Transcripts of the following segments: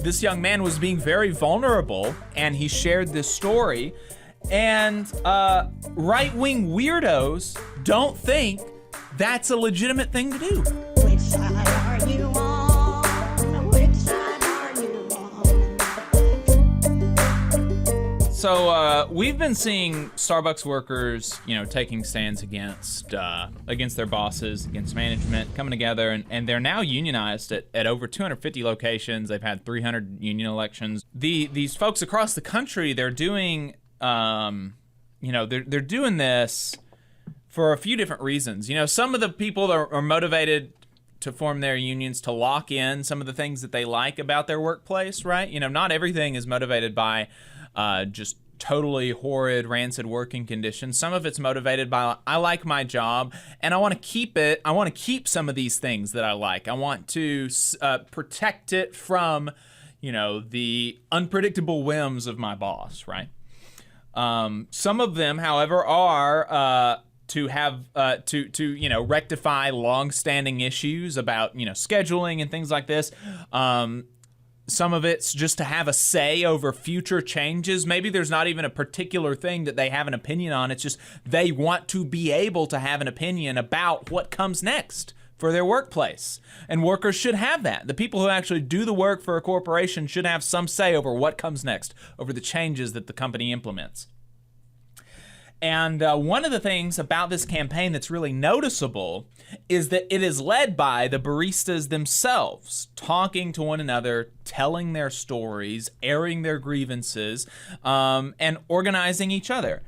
this young man was being very vulnerable, and he shared this story. And right-wing weirdos don't think that's a legitimate thing to do. Which side are you on? Which side are you on? So we've been seeing Starbucks workers, taking stands against their bosses, against management, coming together, and they're now unionized at over 250 locations. They've had 300 union elections. These folks across the country, they're doing, they're doing this for a few different reasons. Some of the people are motivated to form their unions to lock in some of the things that they like about their workplace, right? Not everything is motivated by just totally horrid, rancid working conditions. Some of it's motivated by, I like my job and I want to keep it. I want to keep some of these things that I like. I want to protect it from, the unpredictable whims of my boss, right? Some of them, however, are to have rectify long-standing issues about scheduling and things like this. Some of it's just to have a say over future changes. Maybe there's not even a particular thing that they have an opinion on. It's just they want to be able to have an opinion about what comes next for their workplace. And workers should have that. The people who actually do the work for a corporation should have some say over what comes next, over the changes that the company implements. And one of the things about this campaign that's really noticeable is that it is led by the baristas themselves, talking to one another, telling their stories, airing their grievances, and organizing each other.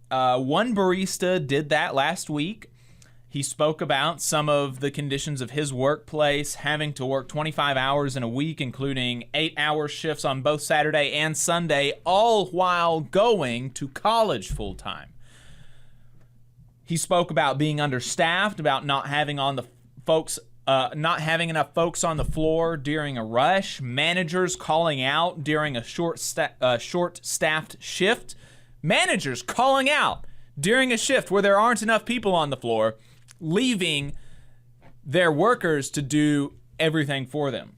One barista did that last week. He spoke about some of the conditions of his workplace, having to work 25 hours in a week, including 8-hour shifts on both Saturday and Sunday, all while going to college full time. He spoke about being understaffed, about not having enough folks on the floor during a rush, managers calling out during a short-staffed shift, managers calling out during a shift where there aren't enough people on the floor, leaving their workers to do everything for them.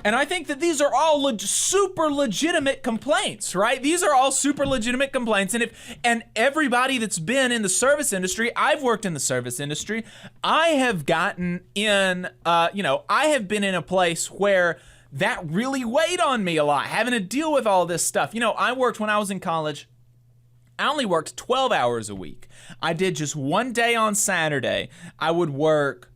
And I think that these are all super legitimate complaints, right? These are all super legitimate complaints. And everybody that's been in the service industry, I've worked in the service industry, I have gotten in, I have been in a place where that really weighed on me a lot, having to deal with all this stuff. I worked when I was in college. I only worked 12 hours a week. I did just one day on Saturday. I would work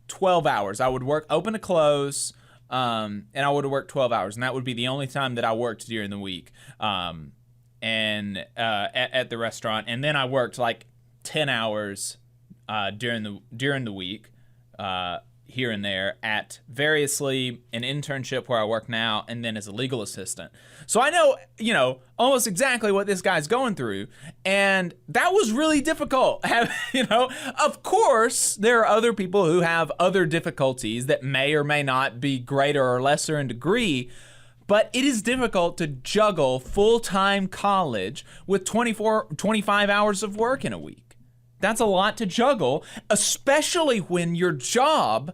12 hours. I would work open to close, and I would work 12 hours. And that would be the only time that I worked during the week at the restaurant. And then I worked like 10 hours during the week here and there at variously an internship where I work now, and then as a legal assistant. So I know, almost exactly what this guy's going through, and that was really difficult. Of course, there are other people who have other difficulties that may or may not be greater or lesser in degree, but it is difficult to juggle full-time college with 25 hours of work in a week. That's a lot to juggle, especially when your job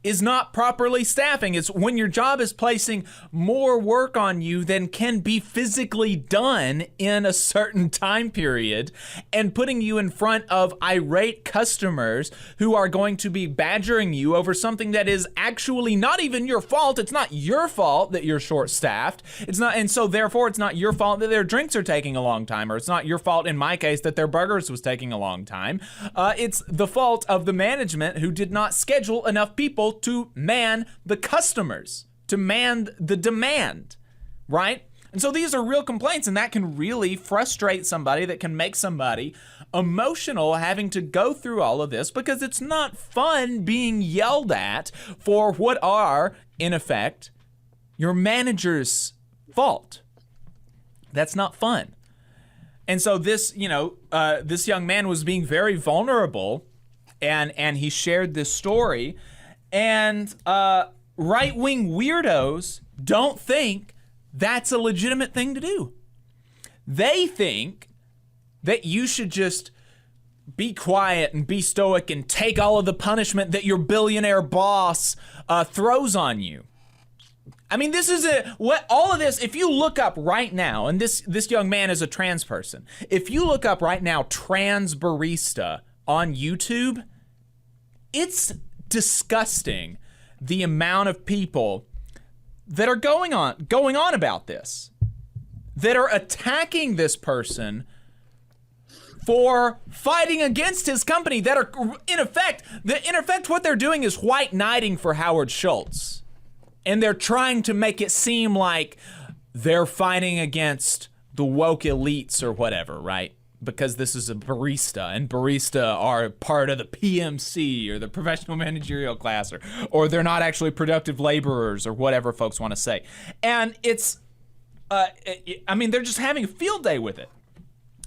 is not properly staffing. It's when your job is placing more work on you than can be physically done in a certain time period, and putting you in front of irate customers who are going to be badgering you over something that is actually not even your fault. It's not your fault that you're short-staffed. And so therefore it's not your fault that their drinks are taking a long time, or it's not your fault in my case that their burgers was taking a long time. It's the fault of the management who did not schedule enough people to man the customers, to man the demand, right? And so these are real complaints, and that can really frustrate somebody, that can make somebody emotional having to go through all of this, because it's not fun being yelled at for what are, in effect, your manager's fault. That's not fun. And so this, this young man was being very vulnerable, and he shared this story. And right-wing weirdos don't think that's a legitimate thing to do. They think that you should just be quiet and be stoic and take all of the punishment that your billionaire boss throws on you. I mean, this is all of this, if you look up right now, and this young man is a trans person, if you look up right now trans barista on YouTube, it's disgusting the amount of people that are going on about this, that are attacking this person for fighting against his company, that are in effect what they're doing is white knighting for Howard Schultz. And they're trying to make it seem like they're fighting against the woke elites or whatever, right? Because this is a barista, and barista are part of the PMC or the professional managerial class, or they're not actually productive laborers or whatever folks want to say. And it's, I mean, they're just having a field day with it,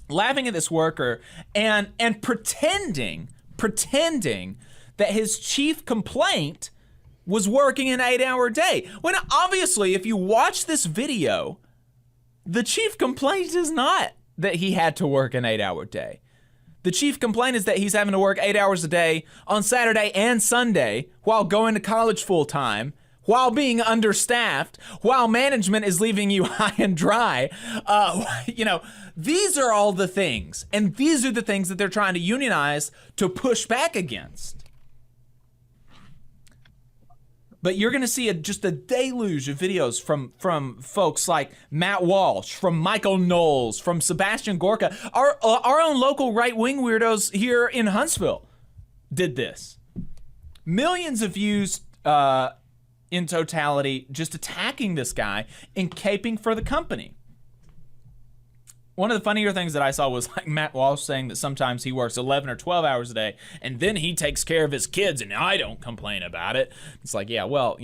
laughing at this worker and pretending that his chief complaint was working an 8-hour day. When obviously, if you watch this video, the chief complaint is not that he had to work an 8-hour day. The chief complaint is that he's having to work 8 hours a day on Saturday and Sunday while going to college full time, while being understaffed, while management is leaving you high and dry. These are all the things, and these are the things that they're trying to unionize to push back against. But you're going to see just a deluge of videos from folks like Matt Walsh, from Michael Knowles, from Sebastian Gorka. Our own local right-wing weirdos here in Huntsville did this. Millions of views in totality just attacking this guy and caping for the company. One of the funnier things that I saw was like Matt Walsh saying that sometimes he works 11 or 12 hours a day and then he takes care of his kids and I don't complain about it. It's like, yeah, well,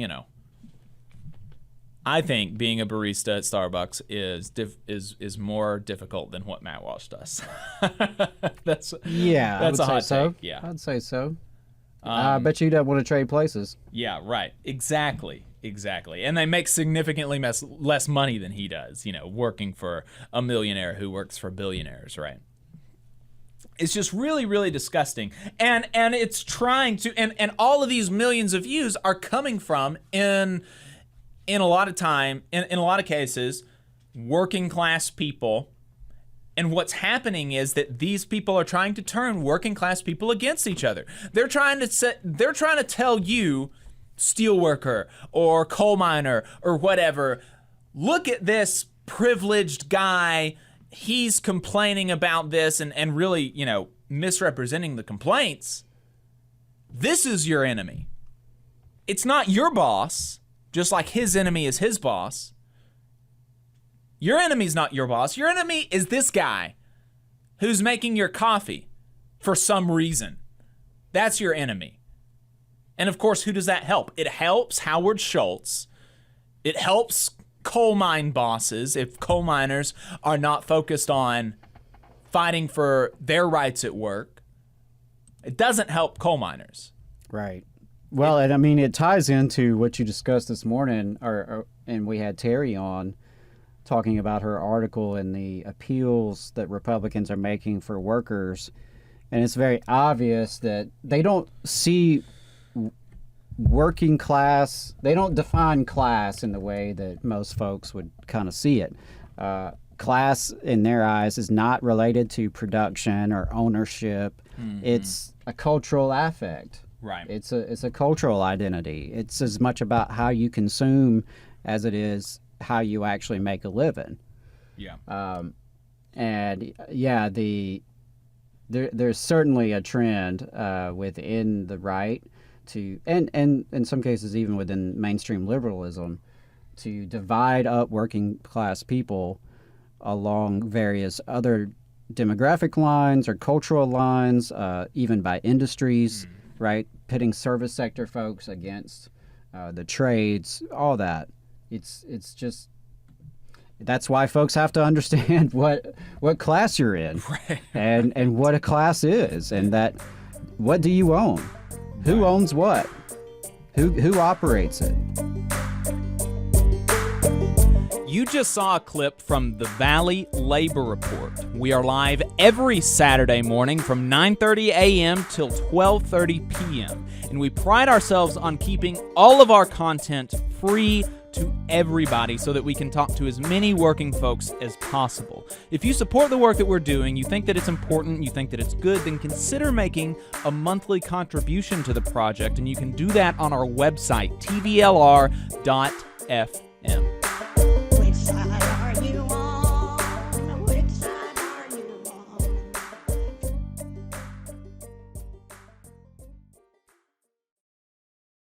I think being a barista at Starbucks is more difficult than what Matt Walsh does. that's a hot take. Yeah, I'd say so. I bet you don't want to trade places. Yeah, right. Exactly. And they make significantly less money than he does, working for a millionaire who works for billionaires, right? It's just really, really disgusting. And it's trying to, and all of these millions of views are coming from, in a lot of cases, working class people. And what's happening is that these people are trying to turn working class people against each other. They're trying to tell you, steelworker or coal miner or whatever, look at this privileged guy. He's complaining about this and really, misrepresenting the complaints. This is your enemy. It's not your boss, just like his enemy is his boss. Your enemy's not your boss. Your enemy is this guy who's making your coffee for some reason. That's your enemy. And of course, who does that help? It helps Howard Schultz. It helps coal mine bosses if coal miners are not focused on fighting for their rights at work. It doesn't help coal miners. Right. Well, and I mean, it ties into what you discussed this morning, and we had Terry on talking about her article and the appeals that Republicans are making for workers. And it's very obvious that they don't see working class, they don't define class in the way that most folks would kind of see it. Class, in their eyes, is not related to production or ownership. Mm-hmm. It's a cultural affect. Right. It's a cultural identity. It's as much about how you consume as it is how you actually make a living. Yeah. There's certainly a trend within the right to, and in some cases even within mainstream liberalism, to divide up working class people along various other demographic lines or cultural lines, even by industries, right? Pitting service sector folks against the trades, all that. It's just, that's why folks have to understand what class you're in, right. and what a class is, and that what do you own? Who owns what? Who operates it? You just saw a clip from the Valley Labor Report. We are live every Saturday morning from 9:30 a.m. till 12:30 p.m. And we pride ourselves on keeping all of our content free to everybody so that we can talk to as many working folks as possible. If you support the work that we're doing, you think that it's important, you think that it's good, then consider making a monthly contribution to the project, and you can do that on our website, tvlr.fm.